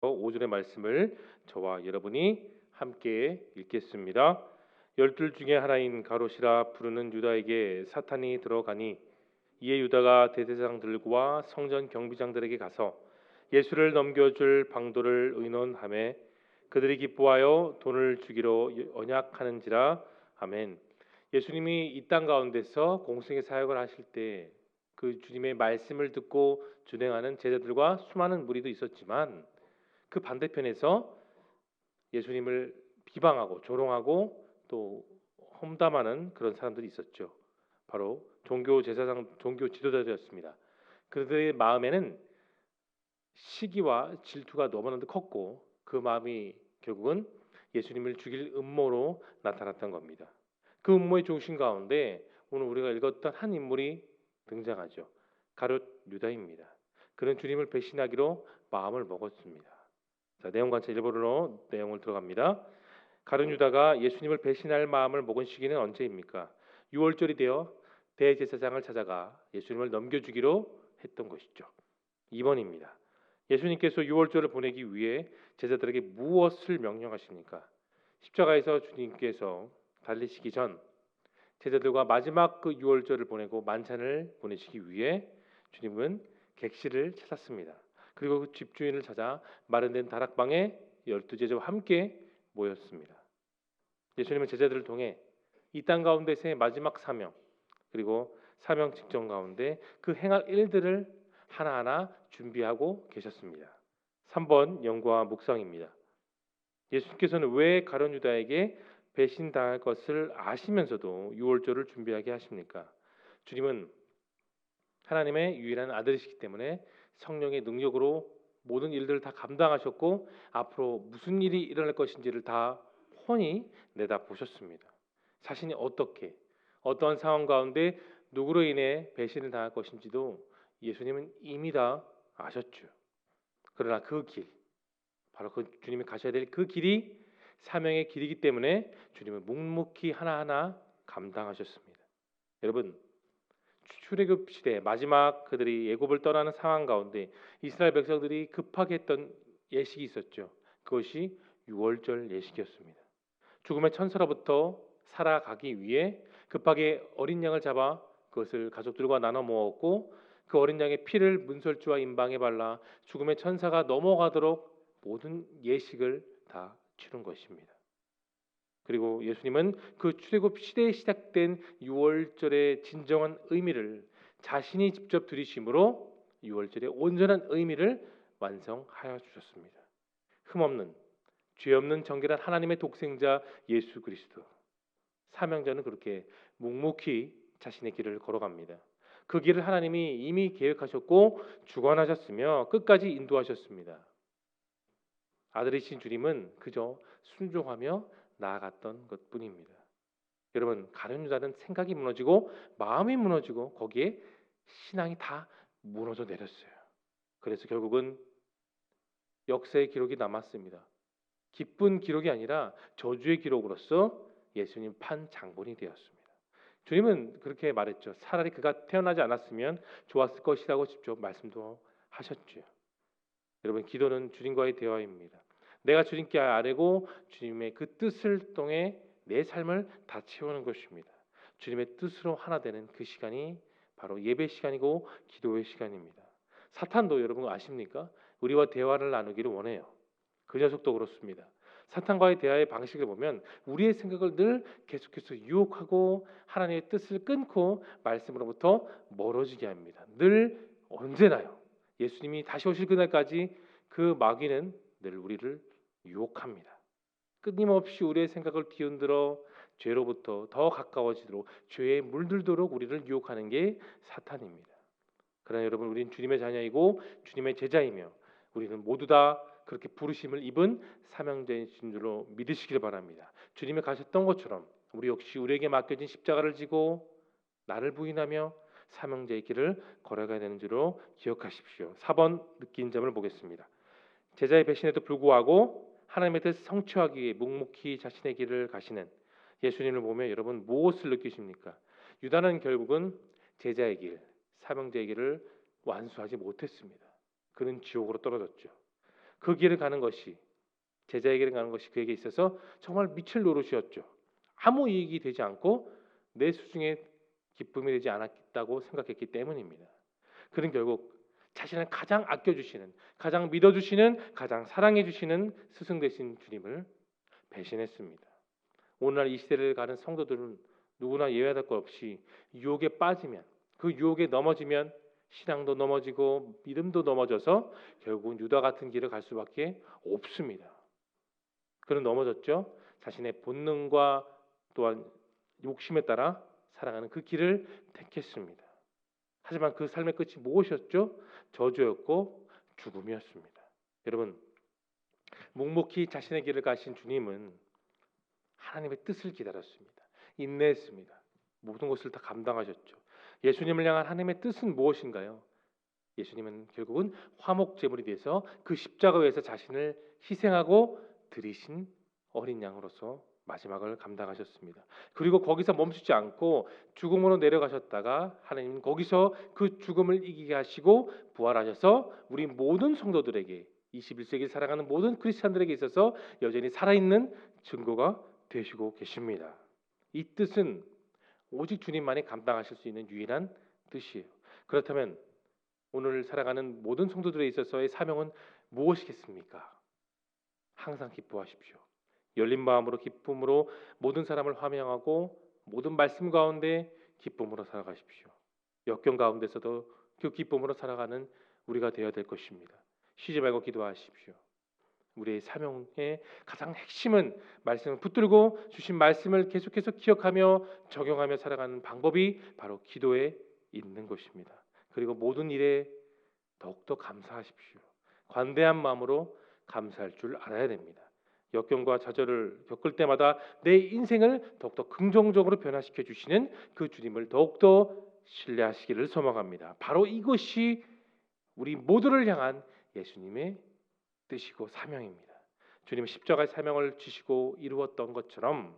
5절의 말씀을 저와 여러분이 함께 읽겠습니다. 열둘 중에 하나인 가롯이라 부르는 유다에게 사탄이 들어가니 이에 유다가 대제사장들과 성전 경비장들에게 가서 예수를 넘겨줄 방도를 의논하매 그들이 기뻐하여 돈을 주기로 언약하는지라. 아멘. 예수님이 이 땅 가운데서 공생의 사역을 하실 때 그 주님의 말씀을 듣고 준행하는 제자들과 수많은 무리도 있었지만 그 반대편에서 예수님을 비방하고 조롱하고 또 험담하는 그런 사람들이 있었죠. 바로 종교 제사장, 종교 지도자들이었습니다. 그들의 마음에는 시기와 질투가 너무나도 컸고 그 마음이 결국은 예수님을 죽일 음모로 나타났던 겁니다. 그 음모의 중심 가운데 오늘 우리가 읽었던 한 인물이 등장하죠. 가룟 유다입니다. 그는 주님을 배신하기로 마음을 먹었습니다. 자, 내용 관찰 일본어로 내용을 들어갑니다. 가룟 유다가 예수님을 배신할 마음을 먹은 시기는 언제입니까? 6월절이 되어 대제사장을 찾아가 예수님을 넘겨주기로 했던 것이죠. 2번입니다. 예수님께서 6월절을 보내기 위해 제자들에게 무엇을 명령하십니까? 십자가에서 주님께서 달리시기 전 제자들과 마지막 그 6월절을 보내고 만찬을 보내시기 위해 주님은 객실을 찾았습니다. 그리고 그 집주인을 찾아 마련된 다락방에 12제자와 함께 모였습니다. 예수님은 제자들을 통해 이 땅 가운데서의 마지막 사명 그리고 사명 직전 가운데 그 행할 일들을 하나하나 준비하고 계셨습니다. 3번 연구와 묵상입니다. 예수님께서는 왜 가룟 유다에게 배신당할 것을 아시면서도 유월절을 준비하게 하십니까? 주님은 하나님의 유일한 아들이시기 때문에 성령의 능력으로 모든 일들을 다 감당하셨고 앞으로 무슨 일이 일어날 것인지를 다 훤히 내다보셨습니다. 자신이 어떻게 어떠한 상황 가운데 누구로 인해 배신을 당할 것인지도 예수님은 이미 다 아셨죠. 그러나 그 길, 바로 그 주님이 가셔야 될 그 길이 사명의 길이기 때문에 주님은 묵묵히 하나하나 감당하셨습니다. 여러분, 출애굽 시대 마지막 그들이 애굽을 떠나는 상황 가운데 이스라엘 백성들이 급하게 했던 예식이 있었죠. 그것이 유월절 예식이었습니다. 죽음의 천사로부터 살아가기 위해 급하게 어린 양을 잡아 그것을 가족들과 나눠 먹었고 그 어린 양의 피를 문설주와 임방에 발라 죽음의 천사가 넘어가도록 모든 예식을 다 치른 것입니다. 그리고 예수님은 그 출애굽 시대에 시작된 유월절의 진정한 의미를 자신이 직접 들이심으로 유월절의 온전한 의미를 완성하여 주셨습니다. 흠없는 죄 없는 정결한 하나님의 독생자 예수 그리스도 사명자는 그렇게 묵묵히 자신의 길을 걸어갑니다. 그 길을 하나님이 이미 계획하셨고 주관하셨으며 끝까지 인도하셨습니다. 아들이신 주님은 그저 순종하며 나아갔던 것뿐입니다. 여러분, 가룟 유다는 생각이 무너지고 마음이 무너지고 거기에 신앙이 다 무너져 내렸어요. 그래서 결국은 역사의 기록이 남았습니다. 기쁜 기록이 아니라 저주의 기록으로서 예수님 판 장본이 되었습니다. 주님은 그렇게 말했죠. 차라리 그가 태어나지 않았으면 좋았을 것이라고 직접 말씀도 하셨죠. 여러분, 기도는 주님과의 대화입니다. 내가 주님께 아뢰고 주님의 그 뜻을 통해 내 삶을 다 채우는 것입니다. 주님의 뜻으로 하나 되는 그 시간이 바로 예배 시간이고 기도의 시간입니다. 사탄도 여러분 아십니까? 우리와 대화를 나누기를 원해요. 그 녀석도 그렇습니다. 사탄과의 대화의 방식을 보면 우리의 생각을 늘 계속해서 유혹하고 하나님의 뜻을 끊고 말씀으로부터 멀어지게 합니다. 늘 언제나요. 예수님이 다시 오실 그날까지 그 마귀는 늘 우리를 유혹합니다. 끊임없이 우리의 생각을 뒤흔들어 죄로부터 더 가까워지도록 죄에 물들도록 우리를 유혹하는 게 사탄입니다. 그러나 여러분, 우리는 주님의 자녀이고 주님의 제자이며 우리는 모두 다 그렇게 부르심을 입은 사명자인 줄로 믿으시길 바랍니다. 주님이 가셨던 것처럼 우리 역시 우리에게 맡겨진 십자가를 지고 나를 부인하며 사명자의 길을 걸어가야 되는 줄로 기억하십시오. 4번 느낀 점을 보겠습니다. 제자의 배신에도 불구하고 하나님의 뜻을 성취하기 위해 묵묵히 자신의 길을 가시는 예수님을 보며 여러분 무엇을 느끼십니까? 유다는 결국은 제자의 길, 사명자의 길을 완수하지 못했습니다. 그는 지옥으로 떨어졌죠. 그 길을 가는 것이, 제자의 길을 가는 것이 그에게 있어서 정말 미칠 노릇이었죠. 아무 이익이 되지 않고 내 수중에 기쁨이 되지 않았다고 생각했기 때문입니다. 그는 결국 자신을 가장 아껴주시는, 가장 믿어주시는, 가장 사랑해주시는 스승 되신 주님을 배신했습니다. 오늘날 이 시대를 가는 성도들은 누구나 예외될 것 없이 유혹에 빠지면, 그 유혹에 넘어지면 신앙도 넘어지고 믿음도 넘어져서 결국은 유다 같은 길을 갈 수밖에 없습니다. 그는 넘어졌죠. 자신의 본능과 또한 욕심에 따라 살아가는 그 길을 택했습니다. 하지만 그 삶의 끝이 무엇이었죠? 저주였고 죽음이었습니다. 여러분, 묵묵히 자신의 길을 가신 주님은 하나님의 뜻을 기다렸습니다. 인내했습니다. 모든 것을 다 감당하셨죠. 예수님을 향한 하나님의 뜻은 무엇인가요? 예수님은 결국은 화목제물이 돼서 그 십자가 위에서 자신을 희생하고 드리신 어린 양으로서 마지막을 감당하셨습니다. 그리고 거기서 멈추지 않고 죽음으로 내려가셨다가 하나님은 거기서 그 죽음을 이기게 하시고 부활하셔서 우리 모든 성도들에게, 21세기 살아가는 모든 크리스찬들에게 있어서 여전히 살아있는 증거가 되시고 계십니다. 이 뜻은 오직 주님만이 감당하실 수 있는 유일한 뜻이에요. 그렇다면 오늘 살아가는 모든 성도들에 있어서의 사명은 무엇이겠습니까? 항상 기뻐하십시오. 열린 마음으로 기쁨으로 모든 사람을 화명하고 모든 말씀 가운데 기쁨으로 살아가십시오. 역경 가운데서도 그 기쁨으로 살아가는 우리가 되어야 될 것입니다. 쉬지 말고 기도하십시오. 우리의 사명의 가장 핵심은 말씀을 붙들고 주신 말씀을 계속해서 기억하며 적용하며 살아가는 방법이 바로 기도에 있는 것입니다. 그리고 모든 일에 더욱더 감사하십시오. 관대한 마음으로 감사할 줄 알아야 됩니다. 역경과 좌절을 겪을 때마다 내 인생을 더욱더 긍정적으로 변화시켜 주시는 그 주님을 더욱더 신뢰하시기를 소망합니다. 바로 이것이 우리 모두를 향한 예수님의 뜻이고 사명입니다. 주님은 십자가의 사명을 지시고 이루었던 것처럼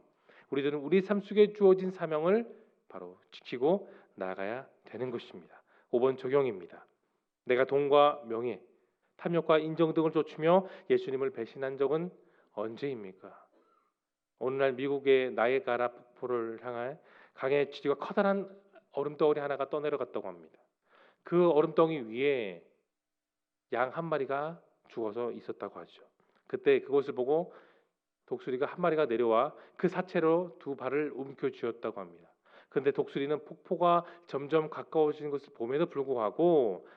우리들은 우리 삶 속에 주어진 사명을 바로 지키고 나아가야 되는 것입니다. 5번 적용입니다. 내가 돈과 명예, 탐욕과 인정 등을 쫓으며 예수님을 배신한 적은 언제입니까? 오늘날 미국의 나이아가라 폭포를 향해 강의 지지가 커다란 얼음덩어리 하나가 떠내려갔다고 합니다. 그 얼음덩이 위에 양 한 마리가 죽어서 있었다고 하죠. 그때 그것을 보고 독수리가 한 마리가 내려와 그 사체로 두 발을 움켜쥐었다고 합니다. 그런데 독수리는 폭포가 점점 가까워지는 것을 봄에도 불구하고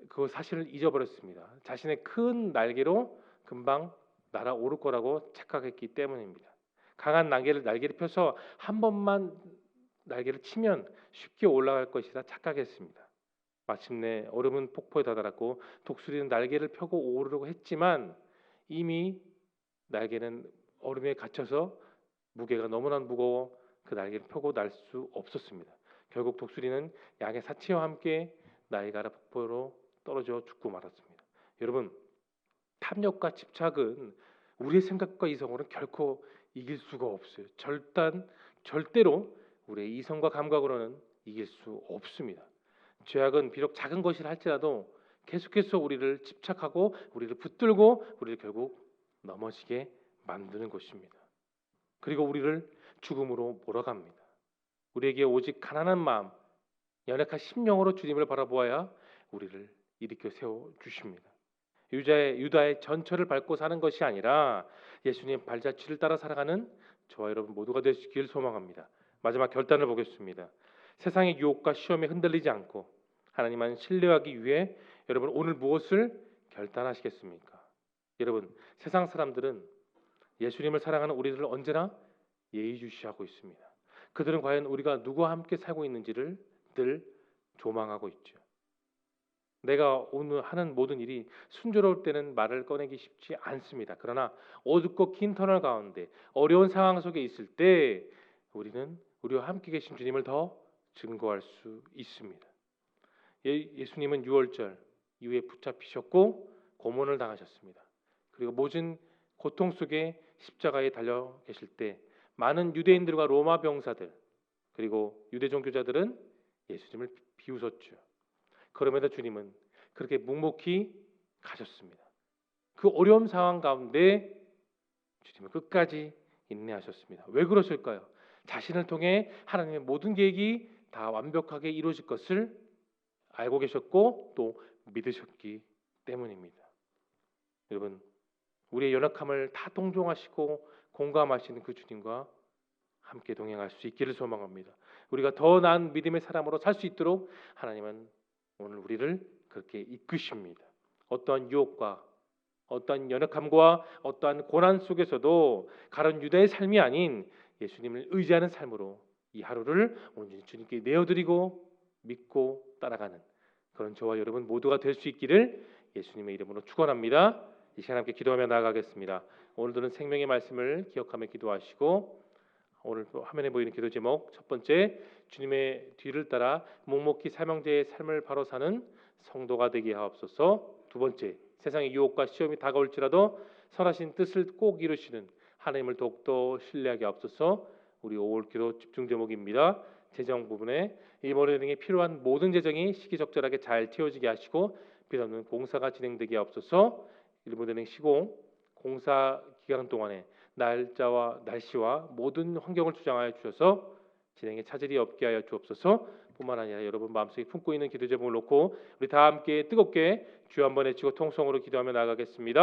그 사실을 잊어버렸습니다. 자신의 큰 날개로 금방 날아오를 거라고 착각했기 때문입니다. 강한 날개를 펴서 한 번만 날개를 치면 쉽게 올라갈 것이라 착각했습니다. 마침내 얼음은 폭포에 다다랐고 독수리는 날개를 펴고 오르려고 했지만 이미 날개는 얼음에 갇혀서 무게가 너무나 무거워 그 날개를 펴고 날 수 없었습니다. 결국 독수리는 양의 사체와 함께 나이아가라 폭포로 떨어져 죽고 말았습니다. 여러분, 탐욕과 집착은 우리의 생각과 이성으로는 결코 이길 수가 없어요. 절대로 우리의 이성과 감각으로는 이길 수 없습니다. 죄악은 비록 작은 것이라 할지라도 계속해서 우리를 집착하고 우리를 붙들고 우리를 결국 넘어지게 만드는 것입니다. 그리고 우리를 죽음으로 몰아갑니다. 우리에게 오직 가난한 마음, 연약한 심령으로 주님을 바라보아야 우리를 일으켜 세워 주십니다. 유다의 전철을 밟고 사는 것이 아니라 예수님 발자취를 따라 살아가는 저와 여러분 모두가 되시길 소망합니다. 마지막 결단을 보겠습니다. 세상의 유혹과 시험에 흔들리지 않고 하나님만 신뢰하기 위해 여러분 오늘 무엇을 결단하시겠습니까? 여러분, 세상 사람들은 예수님을 사랑하는 우리들을 언제나 예의주시하고 있습니다. 그들은 과연 우리가 누구와 함께 살고 있는지를 늘 조망하고 있죠. 내가 오늘 하는 모든 일이 순조로울 때는 말을 꺼내기 쉽지 않습니다. 그러나 어둡고 긴 터널 가운데 어려운 상황 속에 있을 때 우리는 우리와 함께 계신 주님을 더 증거할 수 있습니다. 예수님은 유월절 이후에 붙잡히셨고 고문을 당하셨습니다. 그리고 모진 고통 속에 십자가에 달려 계실 때 많은 유대인들과 로마 병사들 그리고 유대 종교자들은 예수님을 비웃었죠. 그럼에도 주님은 그렇게 묵묵히 가셨습니다. 그 어려운 상황 가운데 주님은 끝까지 인내하셨습니다. 왜 그러실까요? 자신을 통해 하나님의 모든 계획이 다 완벽하게 이루어질 것을 알고 계셨고 또 믿으셨기 때문입니다. 여러분, 우리의 연약함을 다 동정하시고 공감하시는 그 주님과 함께 동행할 수 있기를 소망합니다. 우리가 더 나은 믿음의 사람으로 살 수 있도록 하나님은 오늘 우리를 그렇게 이끄십니다. 어떠한 유혹과 어떠한 연약함과 어떠한 고난 속에서도 가룟 유다의 삶이 아닌 예수님을 의지하는 삶으로 이 하루를 온전히 주님께 내어드리고 믿고 따라가는 그런 저와 여러분 모두가 될 수 있기를 예수님의 이름으로 축원합니다. 이 시간 함께 기도하며 나아가겠습니다. 오늘들은 생명의 말씀을 기억하며 기도하시고 오늘 화면에 보이는 기도 제목 첫 번째, 주님의 뒤를 따라 묵묵히 삼형제의 삶을 바로 사는 성도가 되게 하옵소서. 두 번째, 세상의 유혹과 시험이 다가올지라도 선하신 뜻을 꼭 이루시는 하나님을 더욱더 신뢰하게 하옵소서. 우리 5월 기도 집중 제목입니다. 재정 부분에 이번 은행에 필요한 모든 재정이 시기적절하게 잘 채워지게 하시고 필요없는 공사가 진행되게 하옵소서. 일본은행 시공 공사 기간 동안에 날짜와 날씨와 모든 환경을 주장하여 주셔서 진행에 차질이 없게 하여 주옵소서. 뿐만 아니라 여러분 마음속에 품고 있는 기도 제목을 놓고 우리 다 함께 뜨겁게 주여 한번 외치고 통성으로 기도하며 나아가겠습니다.